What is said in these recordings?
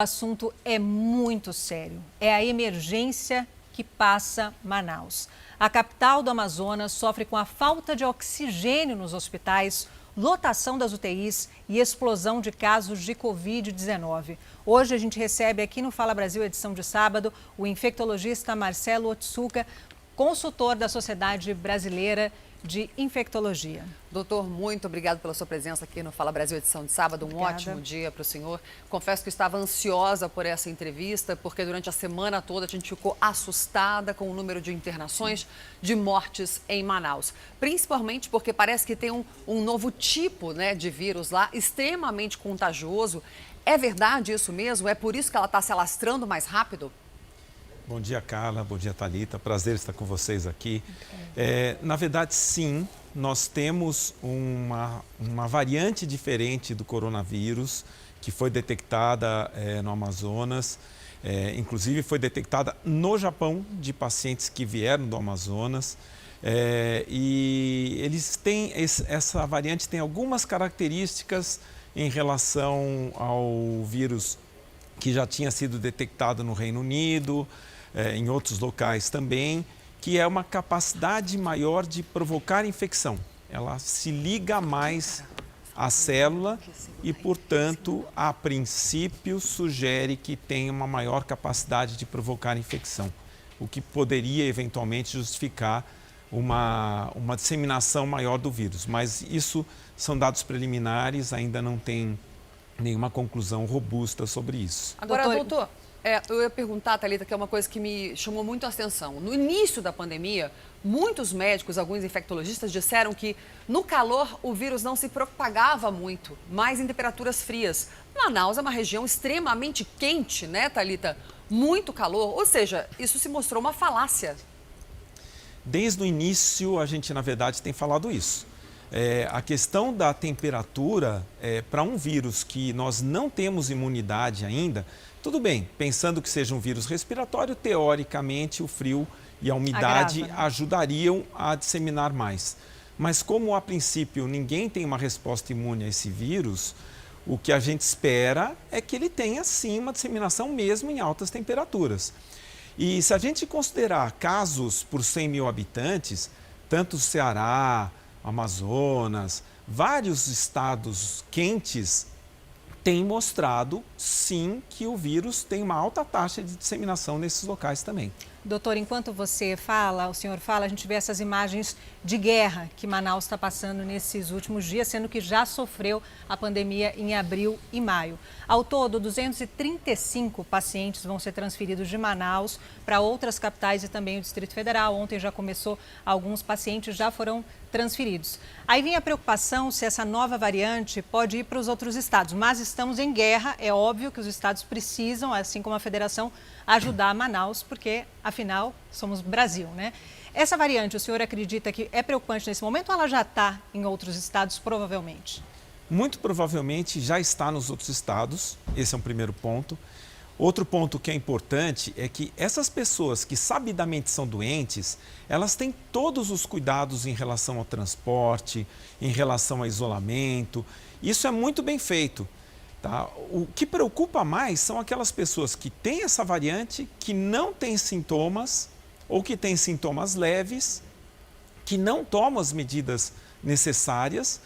O assunto é muito sério. É a emergência que passa Manaus. A capital do Amazonas sofre com a falta de oxigênio nos hospitais, lotação das UTIs e explosão de casos de Covid-19. Hoje a gente recebe aqui no Fala Brasil, edição de sábado, o infectologista Marcelo Otsuka, consultor da Sociedade Brasileira de Infectologia. Doutor, muito obrigado pela sua presença aqui no Fala Brasil, edição de sábado. Obrigada. Ótimo dia para o senhor. Confesso que estava ansiosa por essa entrevista, porque durante a semana toda a gente ficou assustada com o número de internações, de mortes em Manaus. Principalmente porque parece que tem um novo tipo, de vírus lá, extremamente contagioso. É verdade isso mesmo? É por isso que ela está se alastrando mais rápido? Bom dia, Carla. Bom dia, Thalita. Prazer estar com vocês aqui. Na verdade, sim, nós temos uma variante diferente do coronavírus que foi detectada no Amazonas. Inclusive, foi detectada no Japão de pacientes que vieram do Amazonas. E eles têm, essa variante tem algumas características em relação ao vírus que já tinha sido detectado no Reino Unido, em outros locais também, que é uma capacidade maior de provocar infecção. Ela se liga mais à célula e, portanto, a princípio, sugere que tem uma maior capacidade de provocar infecção, o que poderia, eventualmente, justificar uma disseminação maior do vírus. Mas isso são dados preliminares, ainda não tem nenhuma conclusão robusta sobre isso. Agora, doutor, eu ia perguntar, Thalita, que é uma coisa que me chamou muito a atenção. No início da pandemia, muitos médicos, alguns infectologistas disseram que no calor o vírus não se propagava muito, mas em temperaturas frias. Manaus é uma região extremamente quente, né, Thalita? Muito calor, ou seja, isso se mostrou uma falácia. Desde o início, a gente, na verdade, tem falado isso. A questão da temperatura, para um vírus que nós não temos imunidade ainda, tudo bem, pensando que seja um vírus respiratório, teoricamente o frio e a umidade ajudariam a disseminar mais. Mas como a princípio ninguém tem uma resposta imune a esse vírus, o que a gente espera é que ele tenha sim uma disseminação mesmo em altas temperaturas. E se a gente considerar casos por 100 mil habitantes, tanto o Ceará, Amazonas, vários estados quentes têm mostrado, sim, que o vírus tem uma alta taxa de disseminação nesses locais também. Doutor, enquanto o senhor fala, a gente vê essas imagens de guerra que Manaus está passando nesses últimos dias, sendo que já sofreu a pandemia em abril e maio. Ao todo, 235 pacientes vão ser transferidos de Manaus para outras capitais e também o Distrito Federal. Ontem já começou, alguns pacientes já foram transferidos. Aí vem a preocupação se essa nova variante pode ir para os outros estados, mas estamos em guerra, é óbvio que os estados precisam, assim como a federação, ajudar Manaus, porque, afinal, somos Brasil, né? Essa variante, o senhor acredita que é preocupante nesse momento ou ela já está em outros estados, provavelmente? Muito provavelmente já está nos outros estados, esse é um primeiro ponto. Outro ponto que é importante é que essas pessoas que sabidamente são doentes, elas têm todos os cuidados em relação ao transporte, em relação ao isolamento. Isso é muito bem feito. Tá? O que preocupa mais são aquelas pessoas que têm essa variante, que não têm sintomas ou que têm sintomas leves, que não tomam as medidas necessárias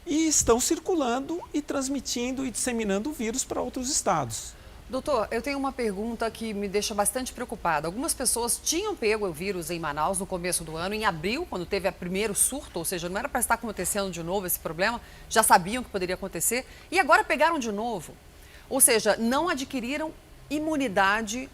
e estão circulando e transmitindo e disseminando o vírus para outros estados. Doutor, eu tenho uma pergunta que me deixa bastante preocupada. Algumas pessoas tinham pego o vírus em Manaus no começo do ano, em abril, quando teve o primeiro surto, ou seja, não era para estar acontecendo de novo esse problema, já sabiam que poderia acontecer, e agora pegaram de novo. Ou seja, não adquiriram imunidade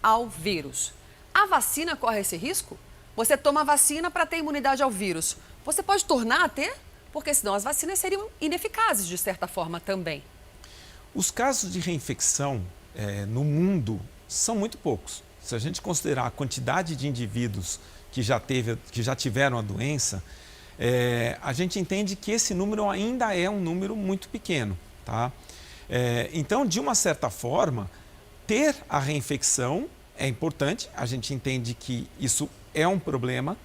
ao vírus. A vacina corre esse risco? Você toma a vacina para ter imunidade ao vírus. Você pode tornar a ter? Porque senão as vacinas seriam ineficazes, de certa forma, também. Os casos de reinfecção no mundo são muito poucos. Se a gente considerar a quantidade de indivíduos que já tiveram a doença, a gente entende que esse número ainda é um número muito pequeno. Tá? Então, de uma certa forma, ter a reinfecção é importante. A gente entende que isso é um problema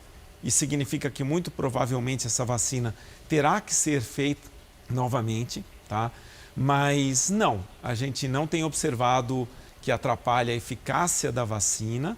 e significa que muito provavelmente essa vacina terá que ser feita novamente. Tá? Mas não, a gente não tem observado que atrapalha a eficácia da vacina.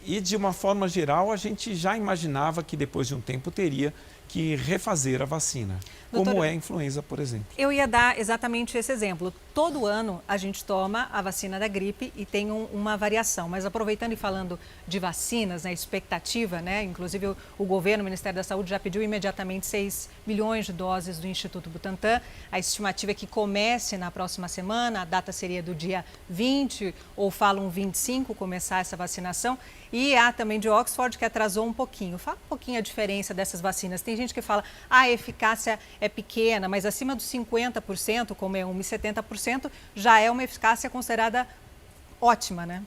E de uma forma geral, a gente já imaginava que depois de um tempo teria que refazer a vacina, como é a influenza, por exemplo. Eu ia dar exatamente esse exemplo. Todo ano a gente toma a vacina da gripe e tem uma variação. Mas aproveitando e falando de vacinas, né, expectativa, né, inclusive o governo, o Ministério da Saúde já pediu imediatamente 6 milhões de doses do Instituto Butantan. A estimativa é que comece na próxima semana, a data seria do dia 20 ou falam 25 começar essa vacinação. E há também de Oxford que atrasou um pouquinho. Fala um pouquinho a diferença dessas vacinas. Tem gente que fala, a eficácia é pequena, mas acima dos 50%, como é 1,70%, já é uma eficácia considerada ótima, né?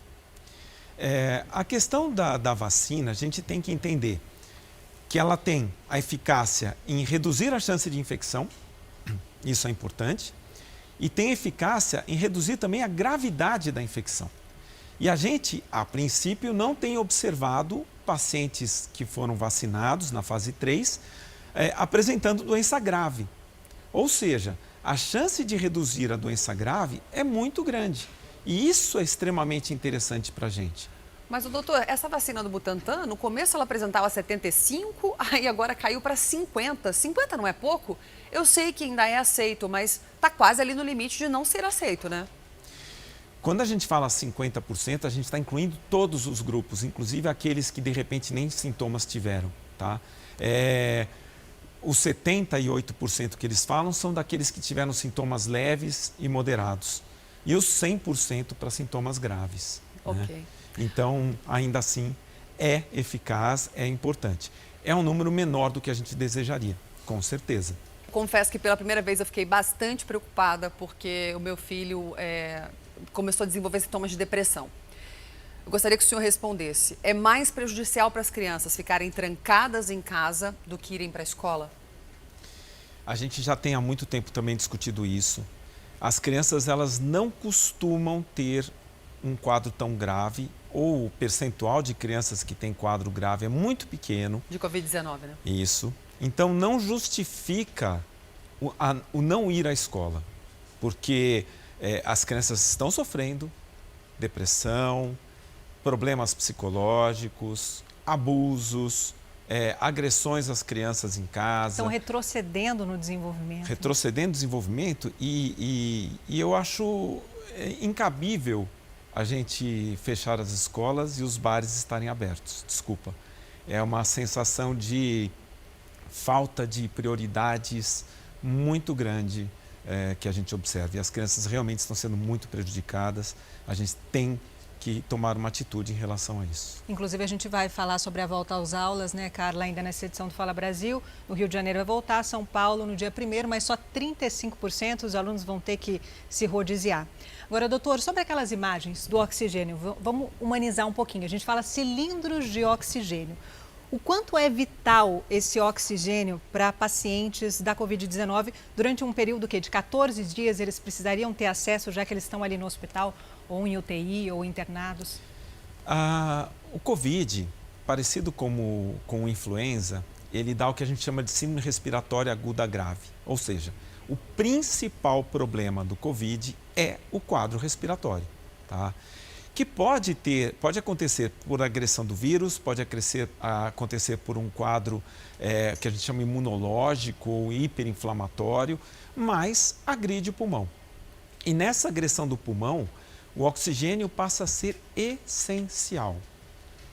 A questão da vacina, a gente tem que entender que ela tem a eficácia em reduzir a chance de infecção, isso é importante, e tem eficácia em reduzir também a gravidade da infecção. E a gente, a princípio, não tem observado pacientes que foram vacinados na fase 3 apresentando doença grave. Ou seja, a chance de reduzir a doença grave é muito grande. E isso é extremamente interessante para a gente. Mas, doutor, essa vacina do Butantan, no começo ela apresentava 75, aí agora caiu para 50. 50 não é pouco? Eu sei que ainda é aceito, mas está quase ali no limite de não ser aceito, né? Quando a gente fala 50%, a gente está incluindo todos os grupos, inclusive aqueles que de repente nem sintomas tiveram, tá? Os 78% que eles falam são daqueles que tiveram sintomas leves e moderados. E os 100% para sintomas graves. Ok. Né? Então, ainda assim, é eficaz, é importante. É um número menor do que a gente desejaria, com certeza. Confesso que pela primeira vez eu fiquei bastante preocupada porque o meu filho começou a desenvolver sintomas de depressão. Eu gostaria que o senhor respondesse. É mais prejudicial para as crianças ficarem trancadas em casa do que irem para a escola? A gente já tem há muito tempo também discutido isso. As crianças, elas não costumam ter um quadro tão grave, ou o percentual de crianças que tem quadro grave é muito pequeno. De Covid-19, né? Isso. Então, não justifica o não ir à escola, porque as crianças estão sofrendo depressão, problemas psicológicos, abusos, agressões às crianças em casa. Estão retrocedendo no desenvolvimento. Retrocedendo no desenvolvimento e eu acho incabível a gente fechar as escolas e os bares estarem abertos. Desculpa. É uma sensação de falta de prioridades muito grande que a gente observa. E as crianças realmente estão sendo muito prejudicadas. A gente tem que tomar uma atitude em relação a isso. Inclusive, a gente vai falar sobre a volta às aulas, né, Carla, ainda nessa edição do Fala Brasil. No Rio de Janeiro vai voltar, São Paulo no dia 1º, mas só 35% os alunos vão ter que se rodiziar. Agora, doutor, sobre aquelas imagens do oxigênio, vamos humanizar um pouquinho. A gente fala cilindros de oxigênio. O quanto é vital esse oxigênio para pacientes da Covid-19 durante um período de 14 dias? Eles precisariam ter acesso, já que eles estão ali no hospital, ou em UTI, ou internados? O Covid, parecido com o influenza, ele dá o que a gente chama de síndrome respiratória aguda grave. Ou seja, o principal problema do Covid é o quadro respiratório, tá? Que pode acontecer por agressão do vírus, pode acontecer por um quadro que a gente chama imunológico ou hiperinflamatório, mas agride o pulmão. E nessa agressão do pulmão, o oxigênio passa a ser essencial.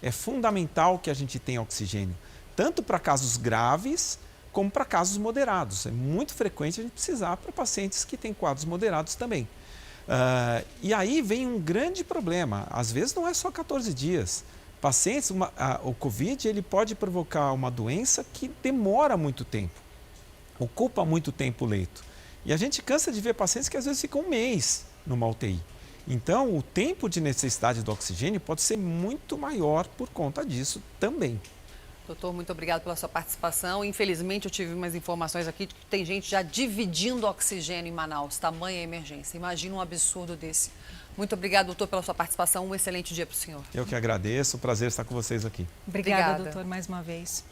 É fundamental que a gente tenha oxigênio, tanto para casos graves como para casos moderados. É muito frequente a gente precisar para pacientes que têm quadros moderados também. E aí vem um grande problema, às vezes não é só 14 dias. Pacientes, o Covid ele pode provocar uma doença que demora muito tempo, ocupa muito tempo o leito. E a gente cansa de ver pacientes que às vezes ficam um mês numa UTI. Então, o tempo de necessidade do oxigênio pode ser muito maior por conta disso também. Doutor, muito obrigado pela sua participação. Infelizmente, eu tive umas informações aqui de que tem gente já dividindo oxigênio em Manaus, tamanha emergência. Imagina um absurdo desse. Muito obrigado, doutor, pela sua participação. Um excelente dia para o senhor. Eu que agradeço, prazer estar com vocês aqui. Obrigada, doutor, mais uma vez.